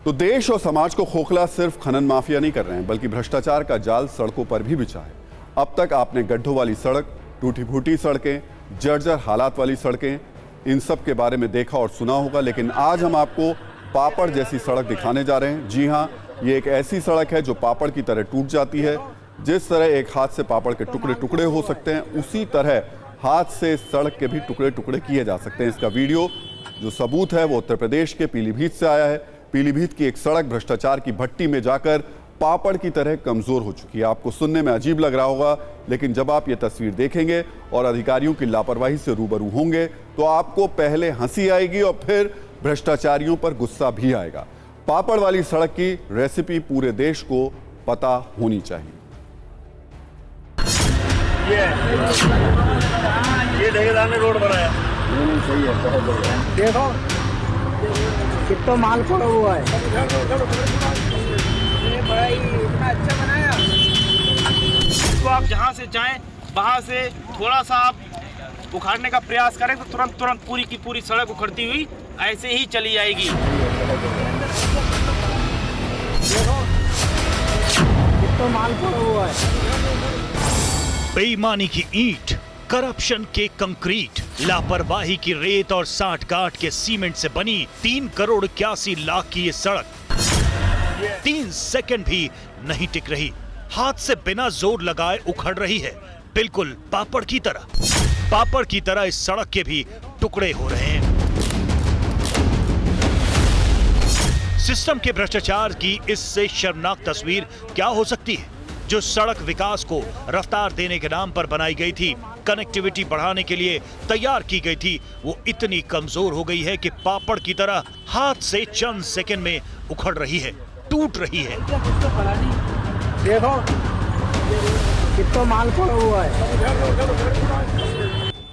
तो देश और समाज को खोखला सिर्फ खनन माफिया नहीं कर रहे हैं, बल्कि भ्रष्टाचार का जाल सड़कों पर भी बिछा है। अब तक आपने गड्ढों वाली सड़क, टूटी फूटी सड़कें, जर्जर हालात वाली सड़कें, इन सब के बारे में देखा और सुना होगा, लेकिन आज हम आपको पापड़ जैसी सड़क दिखाने जा रहे हैं। जी हाँ, ये एक ऐसी सड़क है जो पापड़ की तरह टूट जाती है। जिस तरह एक हाथ से पापड़ के टुकड़े टुकड़े हो सकते हैं, उसी तरह हाथ से सड़क के भी टुकड़े टुकड़े किए जा सकते हैं। इसका वीडियो जो सबूत है वो उत्तर प्रदेश के पीलीभीत से आया है। पीलीभीत की एक सड़क भ्रष्टाचार की भट्टी में जाकर पापड़ की तरह कमजोर हो चुकी है। आपको सुनने में अजीब लग रहा होगा, लेकिन जब आप ये तस्वीर देखेंगे और अधिकारियों की लापरवाही से रूबरू होंगे तो आपको पहले हंसी आएगी और फिर भ्रष्टाचारियों पर गुस्सा भी आएगा। पापड़ वाली सड़क की रेसिपी पूरे देश को पता होनी चाहिए। ये ठेकेदार ने रोड बनाया। सही है, बहुत बढ़िया। देखो कितना माल पड़ा हुआ है। ये भाई इतना अच्छा बनाया। तो आप जहाँ से जाएं वहाँ से थोड़ा सा आप उखाड़ने का प्रयास करें तो तुरंत पूरी की पूरी सड़क उखड़ती हुई ऐसे ही चली जाएगी। देखो कितना माल पड़ा हुआ है। बेईमानी की ईंट, करप्शन के कंक्रीट, लापरवाही की रेत और साठ-गांठ के सीमेंट से बनी 3 करोड़ 81 लाख की ये सड़क 3 सेकंड भी नहीं टिक रही। हाथ से बिना जोर लगाए उखड़ रही है, बिल्कुल पापड़ की तरह। पापड़ की तरह इस सड़क के भी टुकड़े हो रहे हैं। सिस्टम के भ्रष्टाचार की इससे शर्मनाक तस्वीर क्या हो सकती है? जो सड़क विकास को रफ्तार देने के नाम पर बनाई गई थी, कनेक्टिविटी बढ़ाने के लिए तैयार की गई थी, वो इतनी कमजोर हो गई है कि पापड़ की तरह हाथ से चंद सेकंड में उखड़ रही है, टूट रही है। देखो कितना माल पड़ा हुआ है।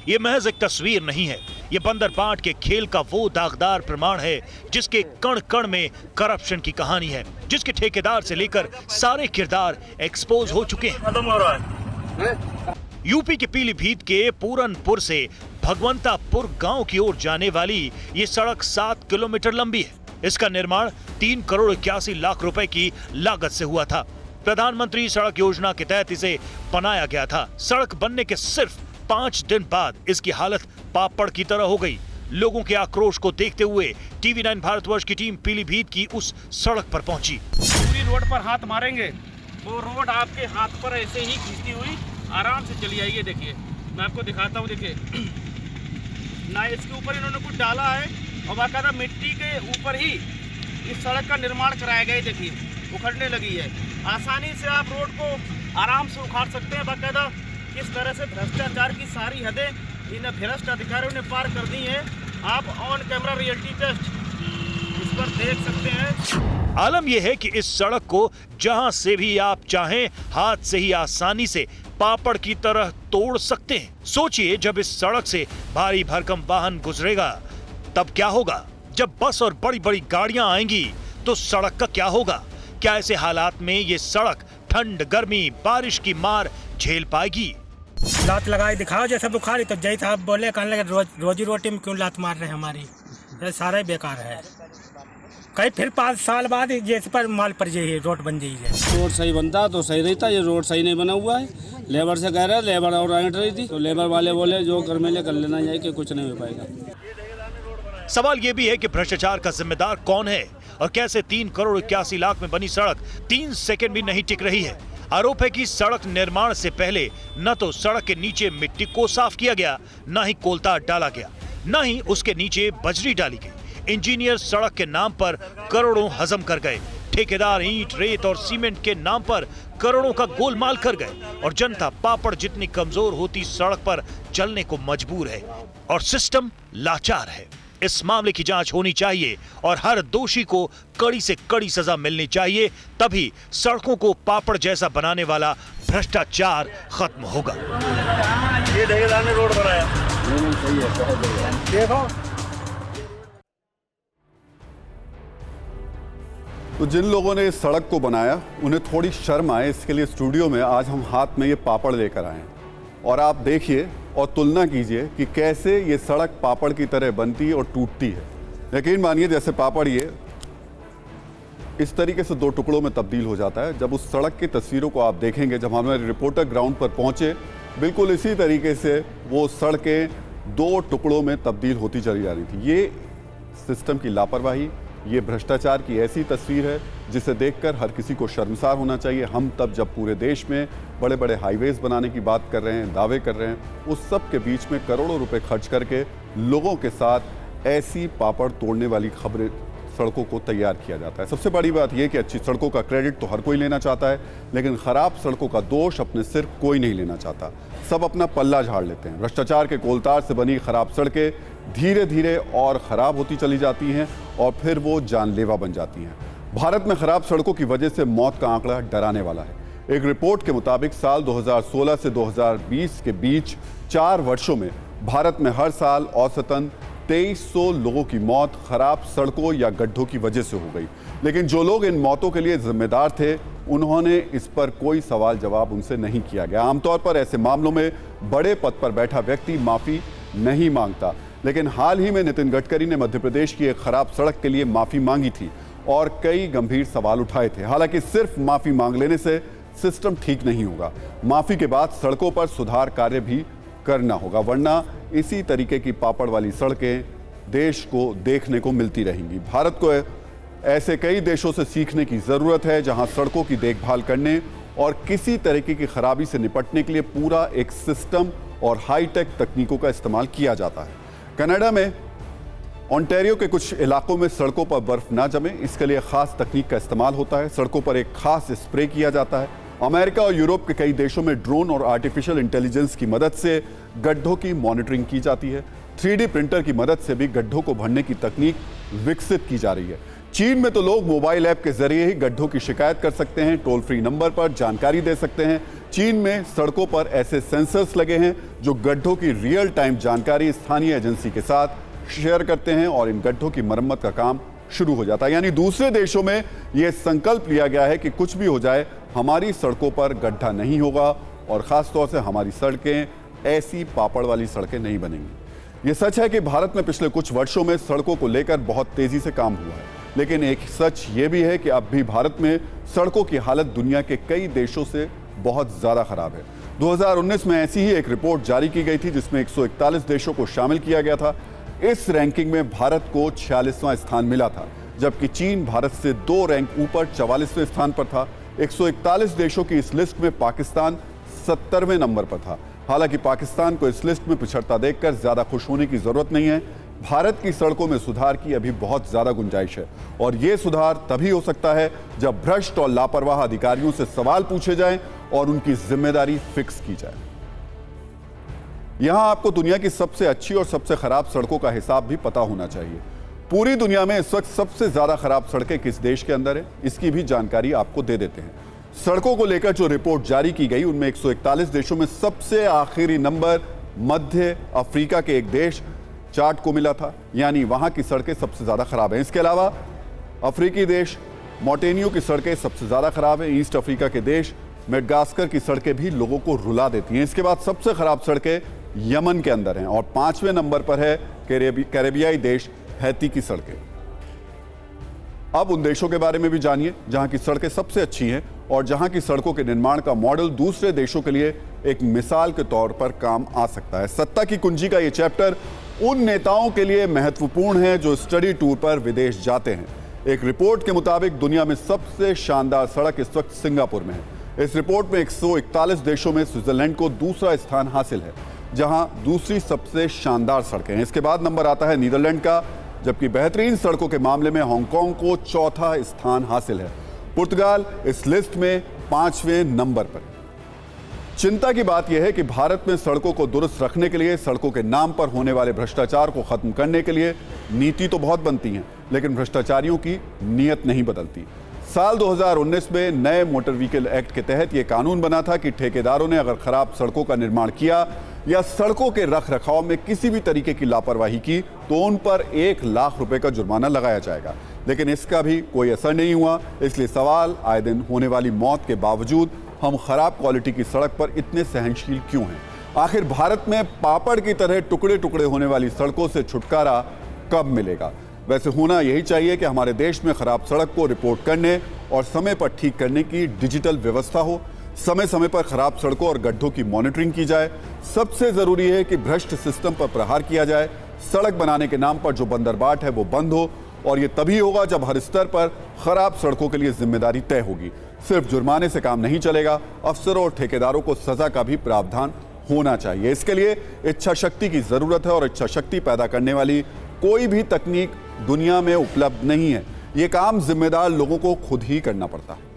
ये महज एक तस्वीर नहीं है, ये बंदर बाट के खेल का वो दागदार प्रमाण है जिसके कण कण में करप्शन की कहानी है, जिसके ठेकेदार से लेकर सारे किरदार एक्सपोज हो चुके हैं। खत्म हो रहा है। यूपी के पीलीभीत के पूरनपुर से भगवंतापुर गांव की ओर जाने वाली ये सड़क 7 किलोमीटर लंबी है। इसका निर्माण 3 करोड़ 81 लाख रुपए की लागत से हुआ था। प्रधानमंत्री सड़क योजना के तहत इसे बनाया गया था। सड़क बनने के सिर्फ 5 दिन बाद इसकी हालत पापड़ की तरह हो गई। लोगों के आक्रोश को देखते हुए टीवी 9 भारतवर्ष की टीम पीलीभीत की उस सड़क पर पहुंची। पूरी रोड पर हाथ मारेंगे वो रोड आपके हाथ पर ऐसे ही खींचती हुई आराम से चली आएगी। देखिए मैं आपको दिखाता हूँ। देखिए ना इसके ऊपर इन्होंने कुछ डाला है और बाकायदा मिट्टी के ऊपर ही इस सड़क का निर्माण कराया गया है। देखिए उखड़ने लगी है। आसानी से आप रोड को आराम से उखाड़ सकते हैं। बाकायदा किस तरह से भ्रष्टाचार की सारी हदें इन भ्रष्ट अधिकारियों ने पार कर दी है। आप ऑन कैमरा रियलिटी टेस्ट इस पर देख सकते हैं। आलम यह है कि इस सड़क को जहां से भी आप चाहें हाथ से ही आसानी से पापड़ की तरह तोड़ सकते हैं। सोचिए जब इस सड़क से भारी भरकम वाहन गुजरेगा तब क्या होगा? जब बस और बड़ी बड़ी गाड़ियां आएंगी तो सड़क का क्या होगा? क्या ऐसे हालात में ये सड़क ठंड, गर्मी, बारिश की मार झेल पाएगी? लात लगाए दिखाओ जैसे बुखारी, तो जय साहब बोले कहने लगे रोजी रोटी में क्यों लात मार रहे हैं हमारी, ये सारा ही बेकार है। कहीं फिर 5 साल बाद जैसे पर माल पर जाइए रोड बन जाइए। रोड सही बनता तो सही रहता, ये रोड सही नहीं बना हुआ है। लेबर से कह रहे, लेबर और आंट रही थी तो लेबर वाले बोले जो कर मेले कर लेना चाहिए कि कुछ नहीं हो पाएगा। सवाल ये भी है कि भ्रष्टाचार का जिम्मेदार कौन है और कैसे 3 करोड़ 81 लाख में बनी सड़क 3 सेकंड भी नहीं टिक रही है। आरोप है कि सड़क निर्माण से पहले न तो सड़क के नीचे मिट्टी को साफ किया गया, न ही कोलता डाला गया, न ही उसके नीचे बजरी डाली गई। इंजीनियर सड़क के नाम पर करोड़ों हजम कर गए। ठेकेदार ईंट, रेत और सीमेंट के नाम पर करोड़ों का गोलमाल कर गए और जनता पापड़ जितनी कमजोर होती सड़क पर चलने को मजबूर है और सिस्टम लाचार है। इस मामले की जांच होनी चाहिए और हर दोषी को कड़ी से कड़ी सजा मिलनी चाहिए, तभी सड़कों को पापड़ जैसा बनाने वाला भ्रष्टाचार खत्म होगा। ये ठेकेदार ने रोड बनाया। सही है, बहुत बढ़िया। देखो तो जिन लोगों ने इस सड़क को बनाया उन्हें थोड़ी शर्म आए, इसके लिए स्टूडियो में आज हम हाथ में ये पापड़ लेकर आए हैं और आप देखिए और तुलना कीजिए कि कैसे ये सड़क पापड़ की तरह बनती और टूटती है। यकीन मानिए जैसे पापड़ ये इस तरीके से दो टुकड़ों में तब्दील हो जाता है। जब उस सड़क की तस्वीरों को आप देखेंगे, जब हमारे रिपोर्टर ग्राउंड पर पहुंचे, बिल्कुल इसी तरीके से वो सड़कें दो टुकड़ों में तब्दील होती चली जा रही थी। ये सिस्टम की लापरवाही, ये भ्रष्टाचार की ऐसी तस्वीर है जिसे देखकर हर किसी को शर्मसार होना चाहिए। हम तब जब पूरे देश में बड़े बड़े हाईवेज बनाने की बात कर रहे हैं, दावे कर रहे हैं, उस सब के बीच में करोड़ों रुपए खर्च करके लोगों के साथ ऐसी पापड़ तोड़ने वाली खबरें, सड़कों को तैयार किया जाता है। सबसे बड़ी बात यह कि अच्छी सड़कों का क्रेडिट तो हर कोई लेना चाहता है, लेकिन खराब सड़कों का दोष अपने सिर कोई नहीं लेना चाहता। सब अपना पल्ला झाड़ लेते हैं। भ्रष्टाचार के कोलतार से बनी खराब सड़कें धीरे धीरे और खराब होती चली जाती हैं और फिर वो जानलेवा बन जाती हैं। भारत में खराब सड़कों की वजह से मौत का आंकड़ा डराने वाला है। एक रिपोर्ट के मुताबिक साल 2016 से 2020 के बीच 4 वर्षों में भारत में हर साल औसतन 2300 लोगों की मौत खराब सड़कों या गड्ढों की वजह से हो गई। लेकिन जो लोग इन मौतों के लिए जिम्मेदार थे, उन्होंने इस पर कोई सवाल जवाब उनसे नहीं किया गया। आमतौर पर ऐसे मामलों में बड़े पद पर बैठा व्यक्ति माफी नहीं मांगता, लेकिन हाल ही में नितिन गडकरी ने मध्य प्रदेश की एक खराब सड़क के लिए माफी मांगी थी और कई गंभीर सवाल उठाए थे। हालांकि सिर्फ माफी मांग लेने से सिस्टम ठीक नहीं होगा। माफी के बाद सड़कों पर सुधार कार्य भी करना होगा, वरना इसी तरीके की पापड़ वाली सड़कें देश को देखने को मिलती रहेंगी। भारत को ऐसे कई देशों से सीखने की जरूरत है जहां सड़कों की देखभाल करने और किसी तरीके की खराबी से निपटने के लिए पूरा एक सिस्टम और हाईटेक तकनीकों का इस्तेमाल किया जाता है। कनाडा में ओंटारियो के कुछ इलाकों में सड़कों पर बर्फ ना जमे, इसके लिए खास तकनीक का इस्तेमाल होता है। सड़कों पर एक खास स्प्रे किया जाता है। अमेरिका और यूरोप के कई देशों में ड्रोन और आर्टिफिशियल इंटेलिजेंस की मदद से गड्ढों की मॉनिटरिंग की जाती है। 3D प्रिंटर की मदद से भी गड्ढों को भरने की तकनीक विकसित की जा रही है। चीन में तो लोग मोबाइल ऐप के जरिए ही गड्ढों की शिकायत कर सकते हैं, टोल फ्री नंबर पर जानकारी दे सकते हैं। चीन में सड़कों पर ऐसे सेंसर्स लगे हैं जो गड्ढों की रियल टाइम जानकारी स्थानीय एजेंसी के साथ शेयर करते हैं और इन गड्ढों की मरम्मत का काम शुरू हो जाता है। यानी दूसरे देशों में यह संकल्प लिया गया है कि कुछ भी हो जाए, हमारी सड़कों पर गड्ढा नहीं होगा और खासतौर से हमारी सड़कें ऐसी पापड़ वाली सड़कें नहीं बनेंगी। ये सच है कि भारत में पिछले कुछ वर्षों में सड़कों को लेकर बहुत तेजी से काम हुआ है, लेकिन एक सच ये भी है कि अब भी भारत में सड़कों की हालत दुनिया के कई देशों से बहुत ज्यादा खराब है। 2019 में ऐसी ही एक रिपोर्ट जारी की गई थी जिसमें 141 देशों को शामिल किया गया था। इस रैंकिंग में भारत को 46वां स्थान मिला था, जबकि चीन भारत से 2 रैंक ऊपर 44वें स्थान पर था। 141 देशों की इस लिस्ट में पाकिस्तान 70वें नंबर पर था। हालांकि पाकिस्तान को इस लिस्ट में पिछड़ता देखकर ज्यादा खुश होने की जरूरत नहीं है। भारत की सड़कों में सुधार की अभी बहुत ज्यादा गुंजाइश है और यह सुधार तभी हो सकता है जब भ्रष्ट और लापरवाह अधिकारियों से सवाल पूछे जाएं और उनकी जिम्मेदारी फिक्स की जाए। यहां आपको दुनिया की सबसे अच्छी और सबसे खराब सड़कों का हिसाब भी पता होना चाहिए। पूरी दुनिया में इस वक्त सबसे ज्यादा खराब सड़कें किस देश के अंदर है, इसकी भी जानकारी आपको दे देते हैं। सड़कों को लेकर जो रिपोर्ट जारी की गई उनमें 141 देशों में सबसे आखिरी नंबर मध्य अफ्रीका के एक देश चाड को मिला था, यानी वहां की सड़कें सबसे ज्यादा खराब हैं। इसके अलावा अफ्रीकी देश मोटेनियो की सड़कें सबसे ज्यादा खराब हैं। ईस्ट अफ्रीका के देश मेडगास्कर की सड़कें भी लोगों को रुला देती हैं। इसके बाद सबसे खराब सड़कें यमन के अंदर हैं और 5वें नंबर पर है कैरेबियाई देश हैती की सड़कें। अब उन देशों के बारे में भी जानिए जहां की सड़कें सबसे अच्छी हैं और जहां की सड़कों के निर्माण का मॉडल दूसरे देशों के लिए एक मिसाल के तौर पर काम आ सकता है। सत्ता की कुंजी का यह चैप्टर उन नेताओं के लिए महत्वपूर्ण है जो स्टडी टूर पर विदेश जाते हैं। एक रिपोर्ट के मुताबिक दुनिया में सबसे शानदार सड़क इस वक्त सिंगापुर में है। इस रिपोर्ट में 141 देशों में स्विट्जरलैंड को दूसरा स्थान हासिल है, जहां दूसरी सबसे शानदार सड़कें हैं। इसके बाद नंबर आता है नीदरलैंड का, जबकि बेहतरीन सड़कों के मामले में हांगकांग को चौथा स्थान हासिल है। पुर्तगाल इस लिस्ट में 5वें नंबर पर। चिंता की बात यह है कि भारत में सड़कों को दुरुस्त रखने के लिए, सड़कों के नाम पर होने वाले भ्रष्टाचार को खत्म करने के लिए नीति तो बहुत बनती है, लेकिन भ्रष्टाचारियों की नीयत नहीं बदलती। साल 2019 में नए मोटर व्हीकल एक्ट के तहत यह कानून बना था कि ठेकेदारों ने अगर खराब सड़कों का निर्माण किया या सड़कों के रख रखाव में किसी भी तरीके की लापरवाही की तो उन पर 1 लाख रुपए का जुर्माना लगाया जाएगा। लेकिन इसका भी कोई असर नहीं हुआ। इसलिए सवाल, आए दिन होने वाली मौत के बावजूद हम खराब क्वालिटी की सड़क पर इतने सहनशील क्यों हैं? आखिर भारत में पापड़ की तरह टुकड़े टुकड़े होने वाली सड़कों से छुटकारा कब मिलेगा? वैसे होना यही चाहिए कि हमारे देश में खराब सड़क को रिपोर्ट करने और समय पर ठीक करने की डिजिटल व्यवस्था हो। समय समय पर खराब सड़कों और गड्ढों की मॉनिटरिंग की जाए। सबसे जरूरी है कि भ्रष्ट सिस्टम पर प्रहार किया जाए। सड़क बनाने के नाम पर जो बंदरबाट है वो बंद हो, और ये तभी होगा जब हर स्तर पर खराब सड़कों के लिए जिम्मेदारी तय होगी। सिर्फ जुर्माने से काम नहीं चलेगा, अफसरों और ठेकेदारों को सजा का भी प्रावधान होना चाहिए। इसके लिए इच्छा शक्ति की जरूरत है, और इच्छा शक्ति पैदा करने वाली कोई भी तकनीक दुनिया में उपलब्ध नहीं है। ये काम जिम्मेदार लोगों को खुद ही करना पड़ता है।